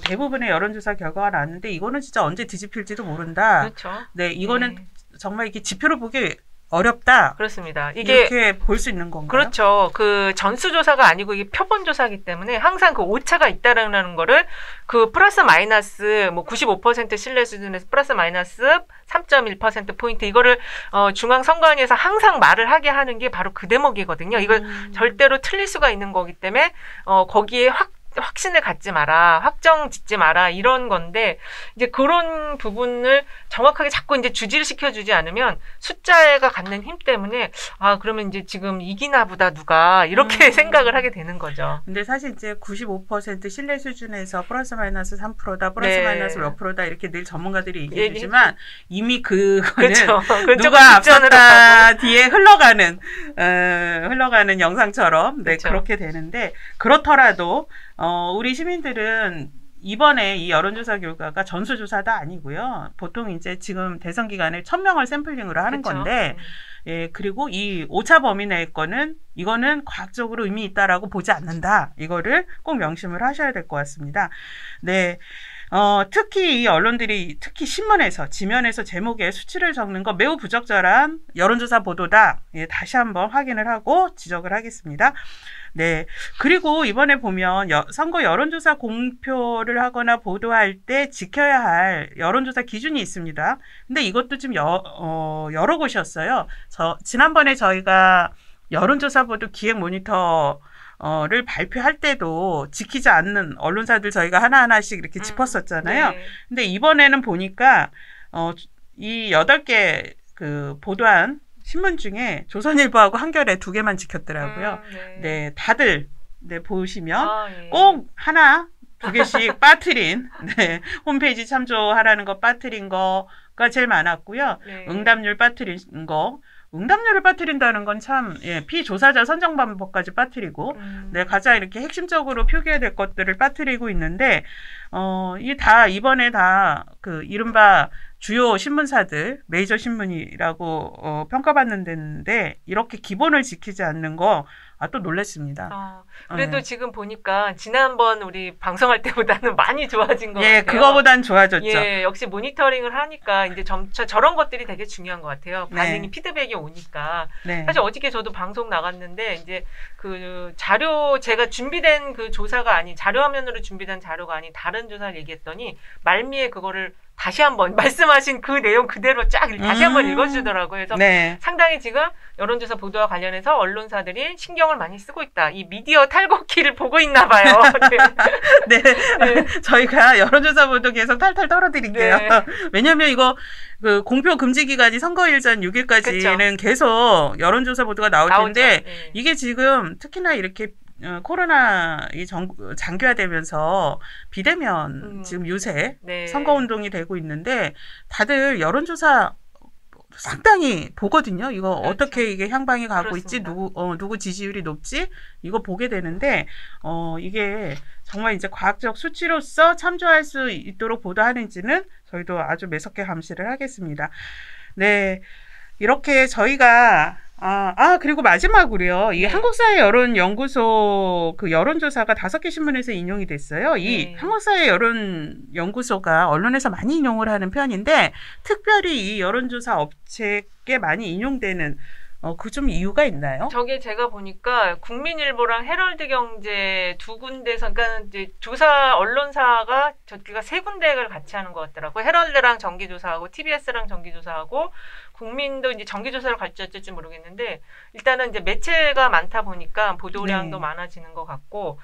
대부분의 여론조사 결과가 나왔는데, 이거는 진짜 언제 뒤집힐지도 모른다. 그렇죠. 네, 이거는 네. 정말 이렇게 지표로 보기 어렵다. 그렇습니다. 이게 이렇게 볼 수 있는 건가요? 그렇죠. 그 전수조사가 아니고 이게 표본조사이기 때문에 항상 그 오차가 있다라는 거를 그 플러스 마이너스 뭐 95% 신뢰 수준에서 플러스 마이너스 3.1% 포인트, 이거를 중앙선관위에서 항상 말을 하게 하는 게 바로 그 대목이거든요. 이걸 절대로 틀릴 수가 있는 거기 때문에 거기에 확신을 갖지 마라, 확정 짓지 마라 이런 건데 이제 그런 부분을 정확하게 자꾸 이제 주지를 시켜주지 않으면 숫자가 갖는 힘 때문에 그러면 이제 지금 이기나 보다 누가 이렇게 생각을 하게 되는 거죠. 근데 사실 이제 95% 신뢰 수준에서 플러스 마이너스 3%다, 플러스 마이너스 몇 프로다 이렇게 늘 전문가들이 얘기해 주지만 이미 그거는 그렇죠. 누가 앞섰다 뒤에 흘러가는 영상처럼 그렇죠. 그렇게 되는데 그렇더라도 우리 시민들은 이번에 이 여론조사 결과가 전수조사도 아니고요. 보통 이제 지금 대선 기간에 1000명을 샘플링으로 하는 그렇죠. 건데, 예, 그리고 이 오차 범위 내의 거는 이거는 과학적으로 의미 있다라고 보지 않는다. 이거를 꼭 명심을 하셔야 될 것 같습니다. 네. 특히 이 언론들이 특히 신문에서 지면에서 제목에 수치를 적는 거 매우 부적절한 여론조사 보도다. 예, 다시 한번 확인을 하고 지적을 하겠습니다. 네. 그리고 이번에 보면 선거 여론조사 공표를 하거나 보도할 때 지켜야 할 여론조사 기준이 있습니다. 근데 이것도 좀 여러 곳이었어요. 지난번에 저희가 여론조사 보도 기획 모니터를 발표할 때도 지키지 않는 언론사들 저희가 하나하나씩 이렇게 짚었었잖아요. 네. 근데 이번에는 보니까 이 8개 보도한 신문 중에 조선일보하고 한겨레 2개만 지켰더라고요. 네, 다들 보시면 꼭 하나, 2개씩 빠뜨린 홈페이지 참조하라는 거 빠뜨린 거가 제일 많았고요. 응답률 빠뜨린 거. 응답률을 빠뜨린다는 건 참, 피조사자 선정 방법까지 빠뜨리고, 가장 이렇게 핵심적으로 표기해야 될 것들을 빠뜨리고 있는데, 이번에 다 이른바 주요 신문사들, 메이저 신문이라고 평가받는데, 이렇게 기본을 지키지 않는 거, 또 놀랐습니다. 그래도 지금 보니까 지난번 우리 방송할 때보다는 많이 좋아진 것 같아요. 그거보단 좋아졌죠. 예, 역시 모니터링을 하니까 이제 점차 저런 것들이 되게 중요한 것 같아요. 반응이 피드백이 오니까. 사실 어저께 저도 방송 나갔는데 이제 제가 준비된 자료 화면으로 준비된 자료가 아닌 다른 조사를 얘기했더니 말미에 그거를 다시 한번 말씀하신 그 내용 그대로 쫙 다시 한번 읽어주더라고요. 그래서 상당히 지금 여론조사 보도와 관련해서 언론사들이 신경을 많이 쓰고 있다. 이 미디어 탈곡기를 보고 있나 봐요. 네. 저희가 여론조사 보도 계속 탈탈 떨어드릴게요. 왜냐하면 이거 공표 금지 기간이 선거일 전 6일까지는 계속 여론조사 보도가 나올 텐데 이게 지금 특히나 이렇게 코로나 장기화되면서 비대면 지금 요새 선거운동이 되고 있는데 다들 여론조사 상당히 보거든요. 이거 어떻게 이게 향방이 가고 있지, 누구 지지율이 높지, 이거 보게 되는데, 이게 정말 이제 과학적 수치로서 참조할 수 있도록 보도하는지는 저희도 아주 매섭게 감시를 하겠습니다. 네. 이렇게 저희가 그리고 마지막으로요. 이 한국사회 여론연구소 여론조사가 5개 신문에서 인용이 됐어요. 이 한국사회 여론연구소가 언론에서 많이 인용을 하는 편인데 특별히 이 여론조사 업체에 많이 인용되는 그 좀 이유가 있나요? 저게 제가 보니까 국민일보랑 헤럴드경제 2군데서, 그러니까 이제 조사 언론사가 저기가 3군데를 같이 하는 것 같더라고요. 헤럴드랑 정기조사하고 TBS랑 정기조사하고 국민도 이제 정기조사를 같이 할지 모르겠는데 일단은 이제 매체가 많다 보니까 보도량도 많아지는 것 같고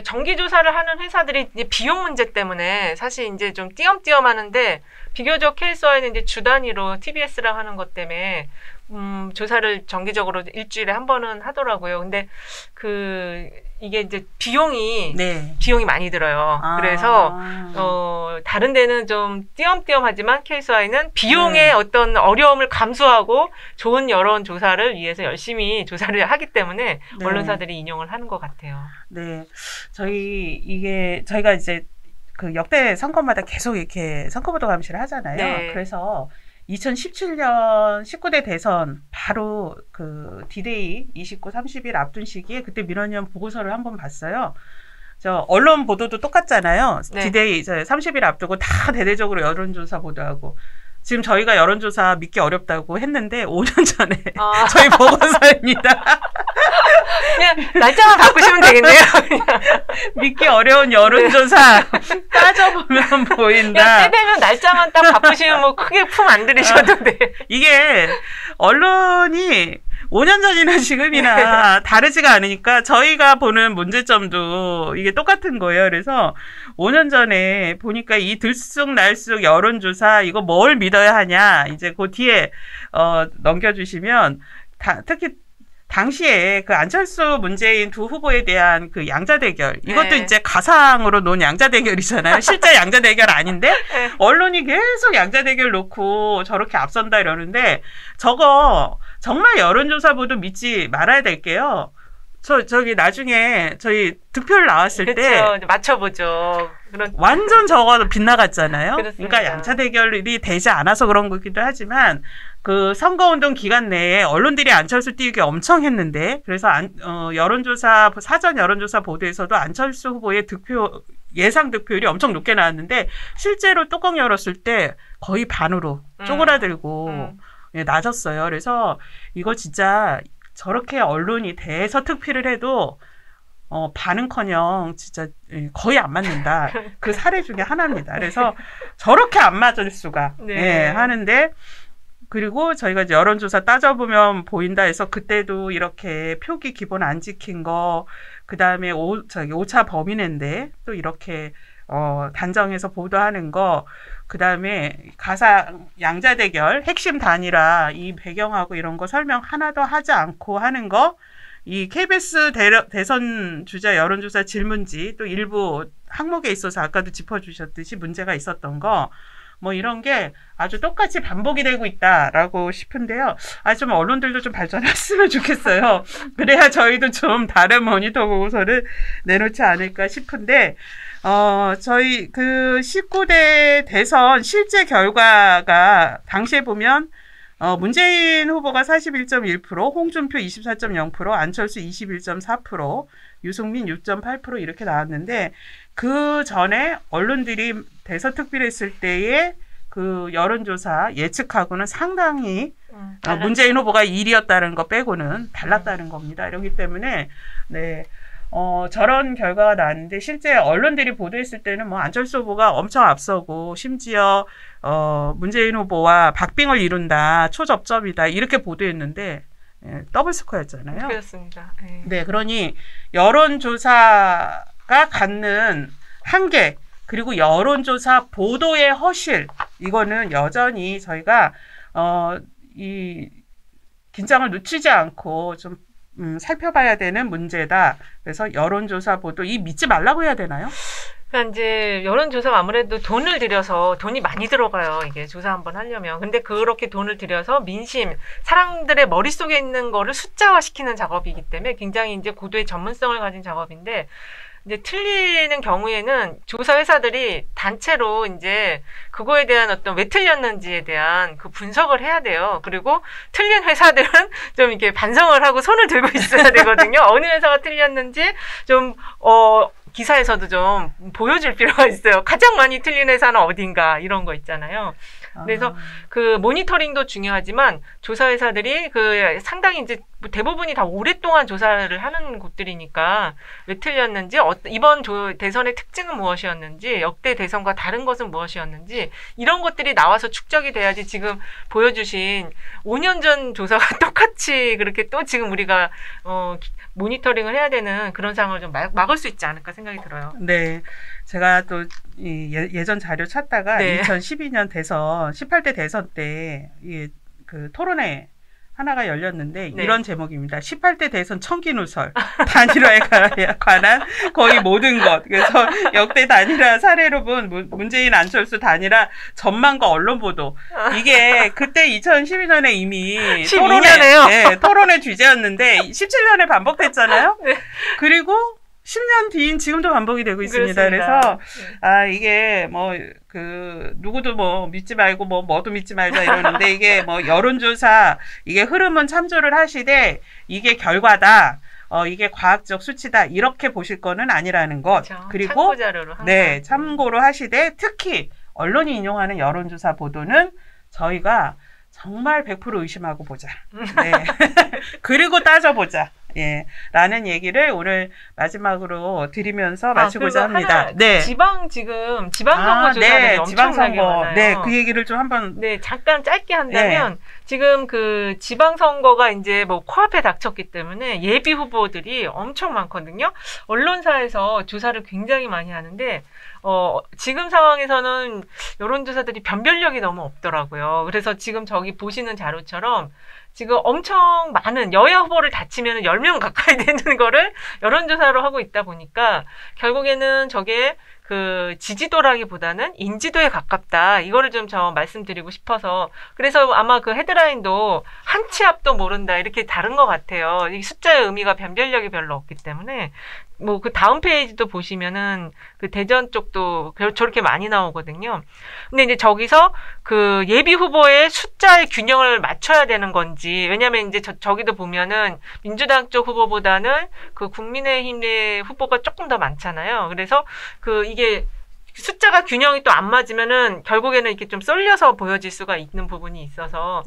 정기조사를 하는 회사들이 이제 비용 문제 때문에 사실 이제 좀 띄엄띄엄 하는데 비교적 케이스와는 이제 주 단위로 TBS랑 하는 것 때문에 조사를 정기적으로 일주일에 한 번은 하더라고요. 근데 이게 이제 비용이 많이 들어요. 그래서 다른 데는 좀 띄엄띄엄하지만 케이스와이는 비용의 어떤 어려움을 감수하고 좋은 여론 조사를 위해서 열심히 조사를 하기 때문에 언론사들이 인용을 하는 것 같아요. 네, 저희가 이제 역대 선거마다 계속 이렇게 선거보도 감시를 하잖아요. 그래서 2017년 19대 대선 바로 D-Day 29, 30일 앞둔 시기에 그때 민원연 보고서를 한번 봤어요. 언론 보도도 똑같잖아요. D-Day 30일 앞두고 다 대대적으로 여론조사 보도하고 지금 저희가 여론조사 믿기 어렵다고 했는데 5년 전에 저희 보고서입니다. 그냥 날짜만 바꾸시면 되겠네요. 믿기 어려운 여론조사 따져보면 보인다. 때되면 날짜만 딱 바꾸시면 뭐 크게 품 안 들이셔도 돼. 이게 언론이 5년 전이나 지금이나 다르지가 않으니까 저희가 보는 문제점도 이게 똑같은 거예요. 그래서 5년 전에 보니까 이 들쑥날쑥 여론조사 이거 뭘 믿어야 하냐 이제 그 뒤에 넘겨주시면 특히 당시에 그 안철수 문재인 두 후보에 대한 그 양자 대결 이것도 네. 이제 가상으로 놓은 양자 대결이잖아요. 실제 양자 대결 아닌데 네. 언론이 계속 양자 대결 놓고 저렇게 앞선다 이러는데 저거 정말 여론조사 보도 믿지 말아야 될게요. 저기 나중에 저희 득표율 나왔을 그쵸, 때 맞춰보죠. 완전 저거 빗나갔잖아요. 그렇습니다. 그러니까 양자 대결이 되지 않아서 그런 거기도 하지만 그 선거운동 기간 내에 언론들이 안철수 띄우기 엄청 했는데 그래서 여론조사 사전 여론조사 보도에서도 안철수 후보의 예상 득표율이 엄청 높게 나왔는데 실제로 뚜껑 열었을 때 거의 반으로 쪼그라들고 예, 낮았어요. 그래서 이거 진짜 저렇게 언론이 대서특필을 해도 반은커녕 진짜 거의 안 맞는다. 그 사례 중에 하나입니다. 그래서 저렇게 안 맞을 수가 네. 예, 하는데 그리고 저희가 이제 여론조사 따져보면 보인다 해서 그때도 이렇게 표기 기본 안 지킨 거 그다음에 오차 범위인데 또 이렇게 단정해서 보도하는 거 그다음에 가상 양자 대결 핵심 단일화 이 배경하고 이런 거 설명 하나도 하지 않고 하는 거 이 KBS 대선 주자 여론조사 질문지 또 일부 항목에 있어서 아까도 짚어주셨듯이 문제가 있었던 거 뭐 이런 게 아주 똑같이 반복이 되고 있다라고 싶은데요. 좀 언론들도 좀 발전했으면 좋겠어요. 그래야 저희도 좀 다른 모니터 보고서를 내놓지 않을까 싶은데 저희 그 19대 대선 실제 결과가 당시에 보면 문재인 후보가 41.1%, 홍준표 24.0%, 안철수 21.4%, 유승민 6.8% 이렇게 나왔는데 그 전에 언론들이 대서특필했을 때의 그 여론조사 예측하고는 상당히 문재인 후보가 1위였다는 거 빼고는 달랐다는 겁니다. 그렇기 때문에 네. 저런 결과가 나왔는데 실제 언론들이 보도했을 때는 뭐 안철수 후보가 엄청 앞서고 심지어 문재인 후보와 박빙을 이룬다, 초접점이다 이렇게 보도했는데 더블 스코어였잖아요. 그렇습니다. 네, 그러니 여론조사가 갖는 한계 그리고 여론조사 보도의 허실 이거는 여전히 저희가 이 긴장을 늦추지 않고 좀 살펴봐야 되는 문제다. 그래서 여론조사 보도 이 믿지 말라고 해야 되나요? 그러니까 이제 여론조사가 아무래도 돈을 들여서 돈이 많이 들어가요. 이게 조사 한번 하려면. 근데 그렇게 돈을 들여서 민심, 사람들의 머릿속에 있는 거를 숫자화시키는 작업이기 때문에 굉장히 이제 고도의 전문성을 가진 작업인데 이제 틀리는 경우에는 조사 회사들이 단체로 이제 그거에 대한 어떤 왜 틀렸는지에 대한 그 분석을 해야 돼요. 그리고 틀린 회사들은 좀 이렇게 반성을 하고 손을 들고 있어야 되거든요. 어느 회사가 틀렸는지 좀 기사에서도 좀 보여줄 필요가 있어요. 가장 많이 틀린 회사는 어딘가 이런 거 있잖아요. 그래서 그 모니터링도 중요하지만 조사 회사들이 그 상당히 이제 대부분이 다 오랫동안 조사를 하는 곳들이니까 왜 틀렸는지 이번 대선의 특징은 무엇이었는지 역대 대선과 다른 것은 무엇이었는지 이런 것들이 나와서 축적이 돼야지 지금 보여주신 5년 전 조사가 똑같이 그렇게 또 지금 우리가 모니터링을 해야 되는 그런 상황을 좀 막을 수 있지 않을까 생각이 들어요. 네. 제가 또 예전 자료 찾다가 네. 2012년 대선 18대 대선 때 그 토론회 하나가 열렸는데 네. 이런 제목입니다. 18대 대선 청기누설 단일화에 관한 거의 모든 것. 그래서 역대 단일화 사례로 본 문재인 안철수 단일화 전망과 언론 보도. 이게 그때 2012년에 이미 12년에요. 토론회 주제였는데 17년에 반복됐잖아요. 네. 그리고 10년 뒤인 지금도 반복이 되고 있습니다. 그렇습니다. 그래서 이게 누구도 믿지 말고 뭐도 믿지 말자 이러는데 이게 여론조사 이게 흐름은 참조를 하시되 이게 결과다. 이게 과학적 수치다. 이렇게 보실 거는 아니라는 것. 그렇죠. 그리고 참고 자료로 항상. 네, 참고로 하시되 특히 언론이 인용하는 여론조사 보도는 저희가 정말 100% 의심하고 보자. 네. 그리고 따져보자. 예, 라는 얘기를 오늘 마지막으로 드리면서 마치고자 합니다. 네. 지방선거 조사들이 엄청나게 많아요. 네, 그 얘기를 좀 한번. 네, 잠깐 짧게 한다면 지금 그 지방선거가 이제 뭐 코앞에 닥쳤기 때문에 예비 후보들이 엄청 많거든요. 언론사에서 조사를 굉장히 많이 하는데, 지금 상황에서는 여론조사들이 변별력이 너무 없더라고요. 그래서 지금 저기 보시는 자료처럼 지금 엄청 많은 여야 후보를 다 치면 10명 가까이 되는 거를 여론조사로 하고 있다 보니까 결국에는 저게 그 지지도라기보다는 인지도에 가깝다. 이거를 좀 저 말씀드리고 싶어서. 그래서 아마 그 헤드라인도 한 치 앞도 모른다. 이렇게 다른 것 같아요. 이 숫자의 의미가 변별력이 별로 없기 때문에. 뭐 그 다음 페이지도 보시면은 그 대전 쪽도 저렇게 많이 나오거든요. 근데 이제 저기서 그 예비 후보의 숫자의 균형을 맞춰야 되는 건지, 왜냐면 이제 저기도 보면은 민주당 쪽 후보보다는 그 국민의힘의 후보가 조금 더 많잖아요. 그래서 그 이게 숫자가 균형이 또 안 맞으면은 결국에는 이렇게 좀 쏠려서 보여질 수가 있는 부분이 있어서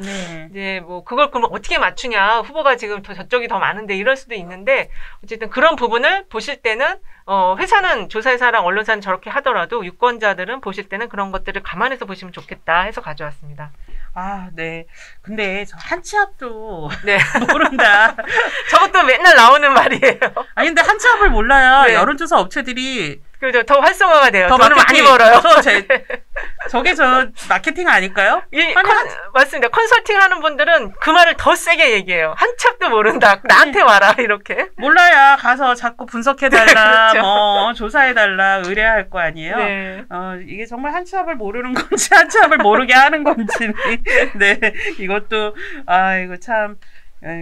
이제 뭐 그걸 그러면 어떻게 맞추냐, 후보가 지금 저쪽이 더 많은데 이럴 수도 있는데, 어쨌든 그런 부분을 보실 때는 회사는, 조사회사랑 언론사는 저렇게 하더라도 유권자들은 보실 때는 그런 것들을 감안해서 보시면 좋겠다 해서 가져왔습니다. 아, 네. 근데 저 한 치 앞도 네. 모른다. 저것도 맨날 나오는 말이에요. 아니 근데 한 치 앞을 몰라야 네. 여론조사 업체들이 그죠, 더 활성화가 돼요. 더 돈을 많이 벌어요. 저게 저 마케팅 아닐까요? 맞습니다. 컨설팅 하는 분들은 그 말을 더 세게 얘기해요. 한 치 앞도 모른다. 나한테 와라. 이렇게. 몰라야 가서 자꾸 분석해달라, 그렇죠. 뭐 조사해달라, 의뢰할 거 아니에요. 네. 이게 정말 한 치 앞을 모르는 건지 한 치 앞을 모르게 하는 건지. 네, 이것도 이거 참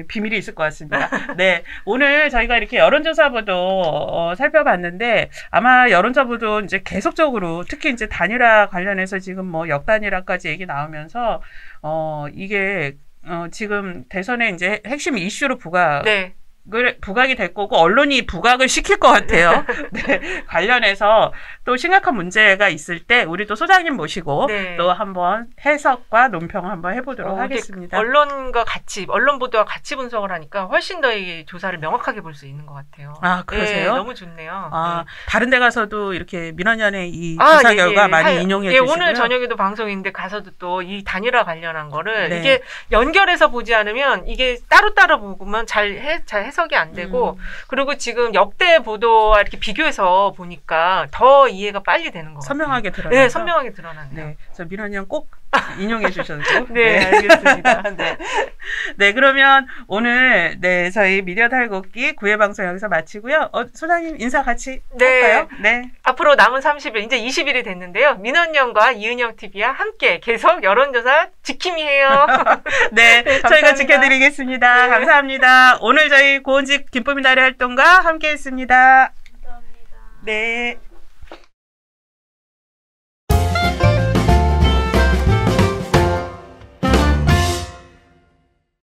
비밀이 있을 것 같습니다. 네, 오늘 저희가 이렇게 여론조사보도 살펴봤는데, 아마 여론조사보도 이제 계속적으로 특히 이제 단일화 관련해서 지금 뭐 역단일화까지 얘기 나오면서 이게 지금 대선에 이제 핵심 이슈로 네. 부각이 될 거고, 언론이 부각을 시킬 것 같아요. 네, 관련해서 또 심각한 문제가 있을 때 우리 또 소장님 모시고 네. 또 한번 해석과 논평을 한번 해보도록 하겠습니다. 언론과 같이, 언론 보도와 같이 분석을 하니까 훨씬 더 이 조사를 명확하게 볼 수 있는 것 같아요. 아, 그러세요? 네, 너무 좋네요. 네. 다른 데 가서도 이렇게 민원연의 이 조사 결과 많이 인용해 주시고요. 오늘 저녁에도 방송인데 가서도 또 이 단일화 관련한 거를 네. 이게 연결해서 보지 않으면 이게 따로따로 보면 잘 해석이 안 되고, 그리고 지금 역대 보도와 이렇게 비교해서 보니까 더 이해가 빨리 되는 것 같아요. 선명하게 드러나요. 네, 선명하게 드러났네요. 네, 저 민원연 꼭 인용해 주셔도 네, 알겠습니다. 네. 네, 그러면 오늘 저희 미디어 탈곡기 9회 방송 여기서 마치고요. 소장님 인사 같이 할까요? 네. 앞으로 남은 30일, 이제 20일이 됐는데요. 민원연과 이은영 TV와 함께 계속 여론조사 지킴이에요. 네, 저희가 지켜드리겠습니다. 네. 감사합니다. 오늘 저희 고은직 기쁨의 날의 활동과 함께했습니다. 감사합니다. 네.